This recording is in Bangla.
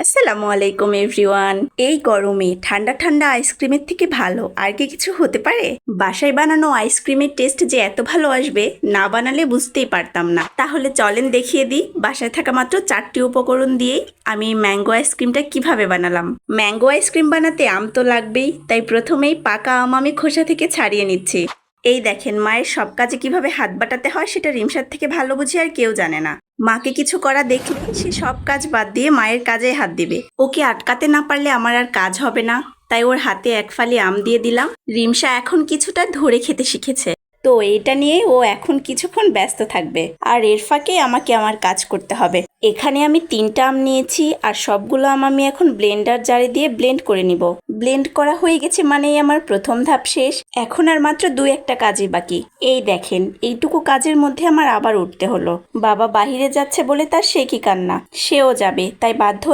আসসালামু আলাইকুম এভরিওয়ান। এই গরমে ঠান্ডা ঠান্ডা আইসক্রিমের থেকে ভালো আর কি কিছু হতে পারে? বাসায় বানানো আইসক্রিমের টেস্ট যে এত ভালো আসবে, না বানালে বুঝতেই পারতাম না। তাহলে চলেন দেখিয়ে দিই বাসায় থাকা মাত্র 4টি উপকরণ দিয়েই আমি ম্যাঙ্গো আইসক্রিমটা কিভাবে বানালাম। ম্যাঙ্গো আইসক্রিম বানাতে আম তো লাগবেই, তাই প্রথমেই পাকা আম আমি খোসা থেকে ছাড়িয়ে নিচ্ছি। এই দেখেন, মায়ের সব কাজে কিভাবে হাত বাটাতে হয় সেটা রিমসার থেকে ভালো বুঝি আর কেউ জানে না। মাকে কিছু করা দেখলে সে সব কাজ বাদ দিয়ে মায়ের কাজে হাত দিবে। ওকে আটকাতে না পারলে আমার আর কাজ হবে না, তাই ওর হাতে এক ফালি আম দিয়ে দিলাম। রিমসা এখন কিছুটা ধরে খেতে শিখেছে, তো এটা নিয়ে ও এখন কিছুক্ষণ ব্যস্ত থাকবে, আর এর ফাঁকে আমাকে আমার কাজ করতে হবে। এখানে আমি 3টা আম নিয়েছি, আর সবগুলো আম আমি এখন ব্লেন্ডার জারে দিয়ে ব্লেন্ড করে নিব। ব্লেন্ড করা হয়ে গেছে মানেই আমার প্রথম ধাপ শেষ। এখন আর মাত্র 2-1টা কাজই বাকি। এই দেখেন, এইটুকু কাজের মধ্যে আমার আবার উঠতে হলো। বাবা বাহিরে যাচ্ছে বলে তার সে কি কান্না, সেও যাবে, তাই বাধ্য হয়ে